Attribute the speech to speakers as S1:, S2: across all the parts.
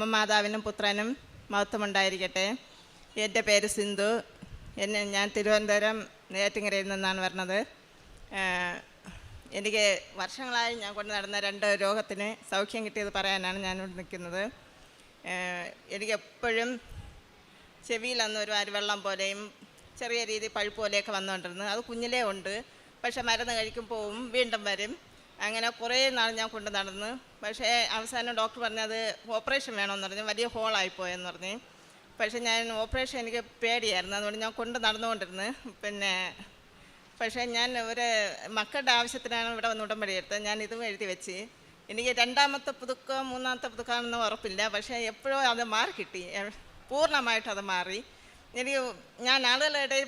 S1: അപ്പം മാതാവിനും പുത്രനും മഹത്വമുണ്ടായിരിക്കട്ടെ. എൻ്റെ പേര് സിന്ധു. ഞാൻ തിരുവനന്തപുരം നെയ്യാറ്റിൻകരയിൽ നിന്നാണ് വരുന്നത്. എനിക്ക് വർഷങ്ങളായി ഞാൻ കൊണ്ട് നടന്ന 2 രോഗത്തിന് സൗഖ്യം കിട്ടിയത് പറയാനാണ് ഞാനിവിടെ നിൽക്കുന്നത്. എനിക്ക് എപ്പോഴും ചെവിയിൽ അന്ന് ഒരു അരിവെള്ളം പോലെയും ചെറിയ രീതിയിൽ പഴുപ്പ് പോലെയൊക്കെ വന്നുകൊണ്ടിരുന്നു. അത് കുഞ്ഞിലേ ഉണ്ട്. പക്ഷേ മരുന്ന് കഴിക്കും പോവും, വീണ്ടും വരും. അങ്ങനെ കുറേ നാൾ ഞാൻ കൊണ്ട് നടന്നു. പക്ഷേ അവസാനം ഡോക്ടർ പറഞ്ഞത് ഓപ്പറേഷൻ വേണമെന്ന് പറഞ്ഞു. വലിയ ഹോളായിപ്പോയെന്ന് പറഞ്ഞ്. പക്ഷേ ഞാൻ ഓപ്പറേഷൻ എനിക്ക് പേടിയായിരുന്നു. അതുകൊണ്ട് ഞാൻ കൊണ്ട് നടന്നുകൊണ്ടിരുന്നു. പക്ഷേ ഞാൻ ഒരു മക്കളുടെ ആവശ്യത്തിനാണ് ഇവിടെ വന്ന് ഉടമ്പടി എടുത്തത്. ഞാൻ ഇതും എഴുതി വെച്ച്. എനിക്ക് 2ാമത്തെ പുതുക്കോ 3ാമത്തെ പുതുക്കാണെന്ന് ഉറപ്പില്ല. പക്ഷേ എപ്പോഴും അത് മാറി കിട്ടി, പൂർണ്ണമായിട്ട് അത് മാറി. ഞാൻ ആളുകളുടെ ഇടയിൽ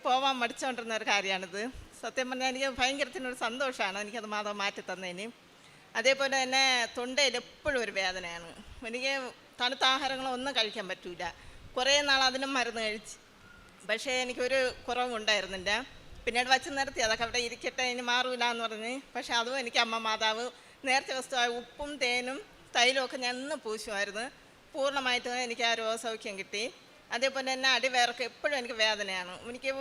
S1: പോകാൻ മടിച്ചുകൊണ്ടിരുന്ന ഒരു കാര്യമാണിത്. സത്യം പറഞ്ഞാൽ എനിക്ക് ഭയങ്കരത്തിനൊരു സന്തോഷമാണ് എനിക്കത് മാതാവ് മാറ്റി തന്നതിന്. അതേപോലെ തന്നെ തൊണ്ടയിൽ എപ്പോഴും ഒരു വേദനയാണ്. എനിക്ക് തണുത്ത ആഹാരങ്ങളൊന്നും കഴിക്കാൻ പറ്റില്ല. കുറേ നാൾ അതിനും മരുന്ന് കഴിച്ച്. പക്ഷേ എനിക്കൊരു കുറവുണ്ടായിരുന്നില്ല. പിന്നീട് വച്ച് നിർത്തി. അതൊക്കെ അവിടെ ഇരിക്കട്ടെ, ഇനി മാറൂല എന്ന് പറഞ്ഞ്. പക്ഷേ അതും എനിക്ക് അമ്മ മാതാവ് നേരത്തെ വസ്തുവായ ഉപ്പും തേനും തൈലമൊക്കെ ഞാൻ ഇന്ന് പൂശുമായിരുന്നു. പൂർണ്ണമായിട്ടും എനിക്ക് ആ രോഗസൗഖ്യം കിട്ടി. അതേപോലെ തന്നെ അടിവയറൊക്കെ എപ്പോഴും എനിക്ക് വേദനയാണ്. എനിക്ക്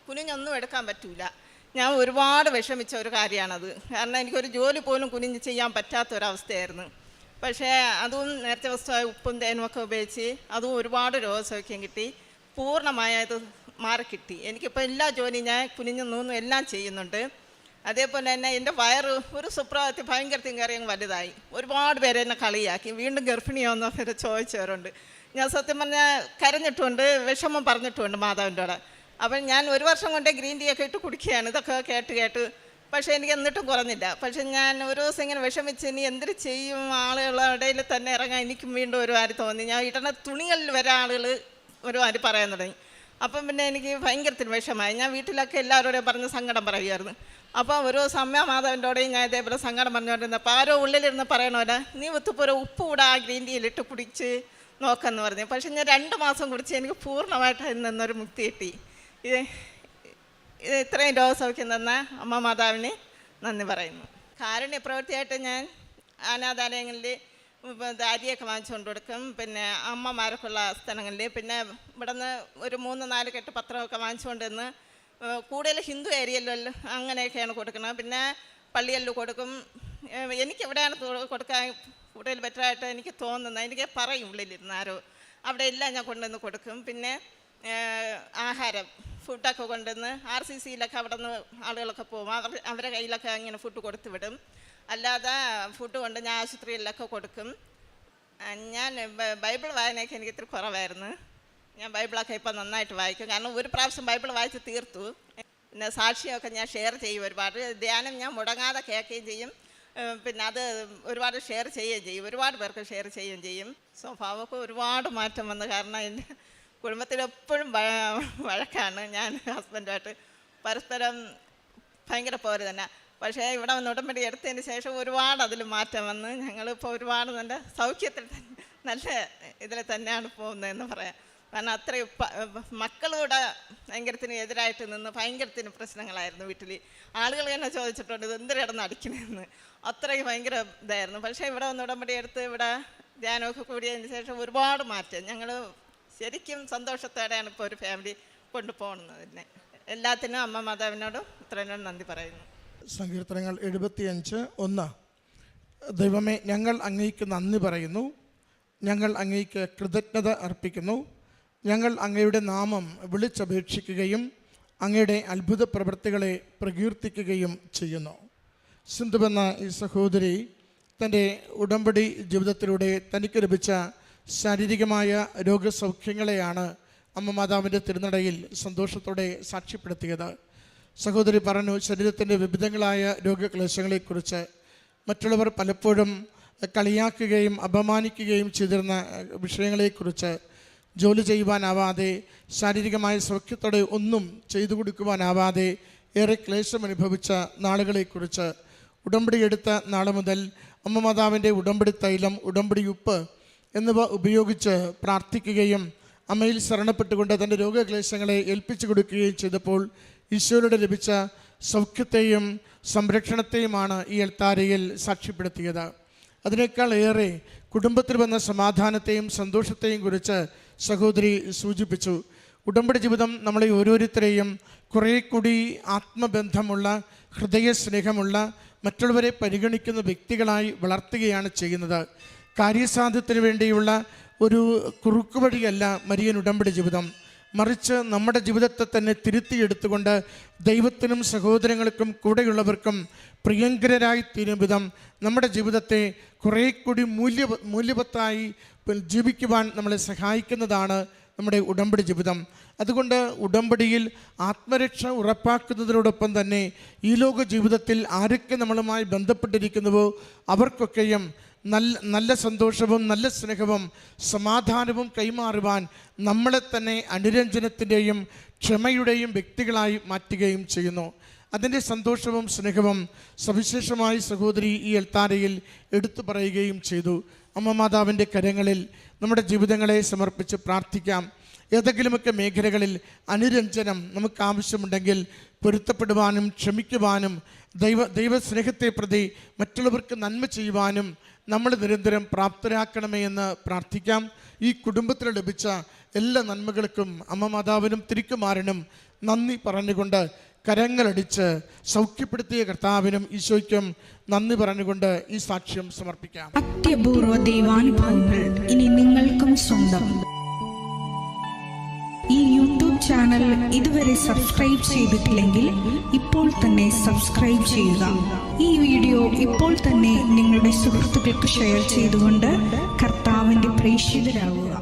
S1: കുനിഞ്ഞൊന്നും എടുക്കാൻ പറ്റില്ല. ഞാൻ ഒരുപാട് വിഷമിച്ച ഒരു കാര്യമാണത്. കാരണം എനിക്കൊരു ജോലി പോലും കുനിഞ്ഞ് ചെയ്യാൻ പറ്റാത്തൊരവസ്ഥയായിരുന്നു. പക്ഷേ അതും നേരത്തെ വസ്തുവായ ഉപ്പും തേനും ഒക്കെ ഉപയോഗിച്ച് അതും ഒരുപാട് രോഗസൗഖ്യം കിട്ടി. പൂർണ്ണമായത് മാറിക്കിട്ടി. എനിക്കിപ്പോൾ എല്ലാ ജോലിയും ഞാൻ കുനിഞ്ഞു നൂന്നും എല്ലാം ചെയ്യുന്നുണ്ട്. അതേപോലെ തന്നെ എൻ്റെ വയറ് ഒരു സുപ്രഭാതത്തിൽ ഭയങ്കരത്തിൽ കയറിയും വലുതായി. ഒരുപാട് പേര് എന്നെ കളിയാക്കി. വീണ്ടും ഗർഭിണിയാവുന്നവരെ ചോദിച്ചവരുണ്ട്. ഞാൻ സത്യം പറഞ്ഞാൽ കരഞ്ഞിട്ടുമുണ്ട്, വിഷമം പറഞ്ഞിട്ടുമുണ്ട് മാതാവിൻ്റെ കൂടെ. അപ്പം ഞാൻ 1 വർഷം കൊണ്ട് ഗ്രീൻ ടീ ഒക്കെ ഇട്ട് കുടിക്കുകയാണ്. ഇതൊക്കെ കേട്ട് പക്ഷേ എനിക്ക് എന്നിട്ടും കുറഞ്ഞില്ല. പക്ഷേ ഞാൻ ഒരു ദിവസം ഇങ്ങനെ വിഷമിച്ച് ഇനി എന്തിനു ചെയ്യും, ആളുകളുടെ ഇടയിൽ തന്നെ ഇറങ്ങാൻ എനിക്കും വീണ്ടും ഒരു കാര്യം തോന്നി. ഞാൻ ഇടുന്ന തുണികളിൽ വരെ ആളുകൾ ഒരു കാര്യം പറയാൻ തുടങ്ങി. അപ്പം പിന്നെ എനിക്ക് ഭയങ്കരത്തിന് വിഷമമായി. ഞാൻ വീട്ടിലൊക്കെ എല്ലാവരോടും പറഞ്ഞ് സങ്കടം പറയുമായിരുന്നു. അപ്പോൾ ഒരു സമയ മാതാവിൻ്റെയോടെയും ഞാൻ ഇതേപോലെ സങ്കടം പറഞ്ഞുകൊണ്ടിരുന്നപ്പോൾ ആരോ ഉള്ളിലിരുന്ന് പറയണമല്ല, നീ ഒത്തുപോലെ ഉപ്പ് കൂടെ ആ ഗ്രീൻ ടീയിലിട്ട് കുടിച്ച് നോക്കാമെന്ന് പറഞ്ഞു. പക്ഷേ ഞാൻ 2 മാസം കുടിച്ച് എനിക്ക് പൂർണ്ണമായിട്ട് അതിൽ നിന്നൊരു മുക്തി കിട്ടി. ഇത് ഇത്രയും രോഗസൗഖ്യം തന്ന അമ്മ മാതാവിന് നന്ദി പറയുന്നു. കാരുണ്യ പ്രവൃത്തിയായിട്ട് ഞാൻ അനാഥാലയങ്ങളിൽ അരിയൊക്കെ വാങ്ങിച്ചുകൊണ്ട് കൊടുക്കും. പിന്നെ അമ്മമാർക്കുള്ള സ്ഥലങ്ങളിൽ പിന്നെ ഇവിടെ നിന്ന് ഒരു 3-4 കെട്ട് പത്രമൊക്കെ വാങ്ങിച്ചുകൊണ്ട് നിന്ന് കൂടുതൽ ഹിന്ദു ഏരിയയിലല്ലോ അങ്ങനെയൊക്കെയാണ് കൊടുക്കുന്നത്. പിന്നെ പള്ളികളിൽ കൊടുക്കും. എനിക്കെവിടെയാണ് കൊടുക്കാൻ കൂടുതൽ ബെറ്ററായിട്ട് എനിക്ക് തോന്നുന്നത്, എനിക്ക് പറയും ഉള്ളിലിരുന്ന് ആരോ, അവിടെ എല്ലാം ഞാൻ കൊണ്ടുവന്ന് കൊടുക്കും. പിന്നെ ആഹാരം ഫുഡൊക്കെ കൊണ്ടുവന്ന് RCCയിലൊക്കെ അവിടെ നിന്ന് ആളുകളൊക്കെ പോകും. അവരുടെ കയ്യിലൊക്കെ ഇങ്ങനെ ഫുഡ് കൊടുത്തു വിടും. അല്ലാതെ ഫുഡ് കൊണ്ട് ഞാൻ ആശുപത്രികളിലൊക്കെ കൊടുക്കും. ഞാൻ ബൈബിൾ വായനയൊക്കെ എനിക്ക് ഇത്തിരി കുറവായിരുന്നു. ഞാൻ ബൈബിളൊക്കെ ഇപ്പം നന്നായിട്ട് വായിക്കും. കാരണം ഒരു പ്രാവശ്യം ബൈബിൾ വായിച്ച് തീർത്തു. പിന്നെ സാക്ഷിയൊക്കെ ഞാൻ ഷെയർ ചെയ്യും. ഒരുപാട് ധ്യാനം ഞാൻ മുടങ്ങാതെ കേൾക്കുകയും ചെയ്യും. പിന്നെ അത് ഒരുപാട് ഷെയർ ചെയ്യുകയും ചെയ്യും. ഒരുപാട് പേർക്ക് ഷെയർ ചെയ്യുകയും ചെയ്യും. സ്വഭാവമൊക്കെ ഒരുപാട് മാറ്റം വന്നു. കാരണം എൻ്റെ കുടുംബത്തിലെപ്പോഴും വഴക്കാണ്. ഞാൻ ഹസ്ബൻഡുമായിട്ട് പരസ്പരം ഭയങ്കര പോര് തന്നെ. പക്ഷേ ഇവിടെ വന്ന് ഉടമ്പടി എടുത്തതിന് ശേഷം ഒരുപാട് അതിൽ മാറ്റം വന്ന് ഞങ്ങളിപ്പോൾ ഒരുപാട് നല്ല സൗഖ്യത്തിൽ നല്ല ഇതിൽ തന്നെയാണ് പോകുന്നതെന്ന് പറയാം. കാരണം അത്രയും മക്കളൂടെ ഭയങ്കരത്തിന് എതിരായിട്ട് നിന്ന് ഭയങ്കരത്തിന് പ്രശ്നങ്ങളായിരുന്നു വീട്ടിൽ. ആളുകൾ തന്നെ ചോദിച്ചിട്ടുണ്ട് ഇത് എന്തിനാണ് അടിക്കണമെന്ന്. അത്രയും ഭയങ്കര ഇതായിരുന്നു. പക്ഷേ ഇവിടെ വന്ന് ഉടമ്പടി എടുത്ത് ഇവിടെ ധ്യാനമൊക്കെ കൂടിയതിന് ശേഷം ഒരുപാട് മാറ്റം. ഞങ്ങൾ ശരിക്കും സന്തോഷത്തോടെയാണ് ഇപ്പോൾ ഒരു ഫാമിലി കൊണ്ടുപോകുന്നത്. തന്നെ എല്ലാത്തിനും അമ്മ മാതാവിനോടും ഇത്രയും നന്ദി പറയുന്നു.
S2: സങ്കീർത്തനങ്ങൾ 75:1. ദൈവമേ, ഞങ്ങൾ അങ്ങേക്ക് നന്ദി പറയുന്നു, ഞങ്ങൾ അങ്ങേക്ക് കൃതജ്ഞത അർപ്പിക്കുന്നു, ഞങ്ങൾ അങ്ങയുടെ നാമം വിളിച്ചപേക്ഷിക്കുകയും അങ്ങയുടെ അത്ഭുത പ്രവൃത്തികളെ പ്രകീർത്തിക്കുകയും ചെയ്യുന്നു. സിന്ധുവെന്ന ഈ സഹോദരി തൻ്റെ ഉടമ്പടി ജീവിതത്തിലൂടെ തനിക്ക് ലഭിച്ച ശാരീരികമായ രോഗസൗഖ്യങ്ങളെയാണ് അമ്മ മാതാവിൻ്റെ തിരുനടയിൽ സന്തോഷത്തോടെ സാക്ഷ്യപ്പെടുത്തിയത്. സഹോദരി പറഞ്ഞു, ശരീരത്തിൻ്റെ വിവിധങ്ങളായ രോഗക്ലേശങ്ങളെക്കുറിച്ച് മറ്റുള്ളവർ പലപ്പോഴും കളിയാക്കുകയും അപമാനിക്കുകയും ചെയ്തിരുന്ന വിഷയങ്ങളെക്കുറിച്ച്, ജോലി ചെയ്യുവാനാവാതെ ശാരീരികമായ സൗഖ്യത്തോടെ ഒന്നും ചെയ്തു കൊടുക്കുവാനാവാതെ ഏറെ ക്ലേശം അനുഭവിച്ച നാളുകളെക്കുറിച്ച് ഉടമ്പടി എടുത്ത നാളെ മുതൽ അമ്മ മാതാവിൻ്റെ ഉടമ്പടി തൈലം, ഉടമ്പടി ഉപ്പ് എന്നിവ ഉപയോഗിച്ച് പ്രാർത്ഥിക്കുകയും അമ്മയിൽ ശരണപ്പെട്ടുകൊണ്ട് തൻ്റെ രോഗക്ലേശങ്ങളെ ഏൽപ്പിച്ചു കൊടുക്കുകയും ചെയ്തപ്പോൾ ഈശോയുടെ ലഭിച്ച സൗഖ്യത്തെയും സംരക്ഷണത്തെയുമാണ് ഈ എൽത്താരയിൽ സാക്ഷ്യപ്പെടുത്തിയത്. അതിനേക്കാൾ ഏറെ കുടുംബത്തിൽ വന്ന സമാധാനത്തെയും സന്തോഷത്തെയും കുറിച്ച് സഹോദരി സൂചിപ്പിച്ചു. ഉടമ്പടി ജീവിതം നമ്മളെ ഓരോരുത്തരെയും കുറേ കൂടി ആത്മബന്ധമുള്ള, ഹൃദയസ്നേഹമുള്ള, മറ്റുള്ളവരെ പരിഗണിക്കുന്ന വ്യക്തികളായി വളർത്തുകയാണ് ചെയ്യുന്നത്. കാര്യസാധ്യത്തിന് വേണ്ടിയുള്ള ഒരു കുറുക്കുവഴിയല്ല മരിയൻ ഉടമ്പടി ജീവിതം. മറിച്ച് നമ്മുടെ ജീവിതത്തെ തന്നെ തിരുത്തിയെടുത്തുകൊണ്ട് ദൈവത്തിനും സഹോദരങ്ങൾക്കും കൂടെയുള്ളവർക്കും പ്രിയങ്കരായി തീരും വിധം നമ്മുടെ ജീവിതത്തെ കുറേ കൂടി മൂല്യവത്തായി ജീവിക്കുവാൻ നമ്മളെ സഹായിക്കുന്നതാണ് നമ്മുടെ ഉടമ്പടി ജീവിതം. അതുകൊണ്ട് ഉടമ്പടിയിൽ ആത്മരക്ഷ ഉറപ്പാക്കുന്നതിനോടൊപ്പം തന്നെ ഈ ലോക ജീവിതത്തിൽ ആരൊക്കെ നമ്മളുമായി ബന്ധപ്പെട്ടിരിക്കുന്നുവോ അവർക്കൊക്കെയും നല്ല സന്തോഷവും നല്ല സ്നേഹവും സമാധാനവും കൈമാറുവാൻ നമ്മളെ തന്നെ അനുരഞ്ജനത്തിൻ്റെയും ക്ഷമയുടെയും വ്യക്തികളായി മാറ്റുകയും ചെയ്യുന്നു. അതിൻ്റെ സന്തോഷവും സ്നേഹവും സവിശേഷമായി സഹോദരി ഈ എൽത്താരയിൽ എടുത്തു പറയുകയും ചെയ്തു. അമ്മ മാതാവിൻ്റെ കരങ്ങളിൽ നമ്മുടെ ജീവിതങ്ങളെ സമർപ്പിച്ച് പ്രാർത്ഥിക്കാം. ഏതെങ്കിലുമൊക്കെ മേഖലകളിൽ അനുരഞ്ജനം നമുക്ക് ആവശ്യമുണ്ടെങ്കിൽ പൊരുത്തപ്പെടുവാനും ക്ഷമിക്കുവാനും ദൈവസ്നേഹത്തെ പ്രതി മറ്റുള്ളവർക്ക് നന്മ ചെയ്യുവാനും നമ്മൾ നിരന്തരം പ്രാപ്തരാക്കണമേ എന്ന് പ്രാർത്ഥിക്കാം. ഈ കുടുംബത്തിന് ലഭിച്ച എല്ലാ നന്മകൾക്കും അമ്മ മാതാവിനും തിരുക്കുമാരനും നന്ദി പറഞ്ഞുകൊണ്ട് കരങ്ങളടിച്ച് സൗഖ്യപ്പെടുത്തിയ കർത്താവിനും ഈശോയ്ക്കും നന്ദി പറഞ്ഞുകൊണ്ട് ഈ സാക്ഷ്യം സമർപ്പിക്കാം.
S3: അത്യപൂർവ ദൈവാനുഭവങ്ങൾ ഇനി നിങ്ങൾക്കും സ്വന്തം. ഈ യൂട്യൂബ് ചാനൽ ഇതുവരെ സബ്സ്ക്രൈബ് ചെയ്തിട്ടില്ലെങ്കിൽ ഇപ്പോൾ തന്നെ സബ്സ്ക്രൈബ് ചെയ്യുക. ഈ വീഡിയോ ഇപ്പോൾ തന്നെ നിങ്ങളുടെ സുഹൃത്തുക്കൾക്ക് ഷെയർ ചെയ്തുകൊണ്ട് കർത്താവിൻ്റെ പ്രേക്ഷിതരാകുക.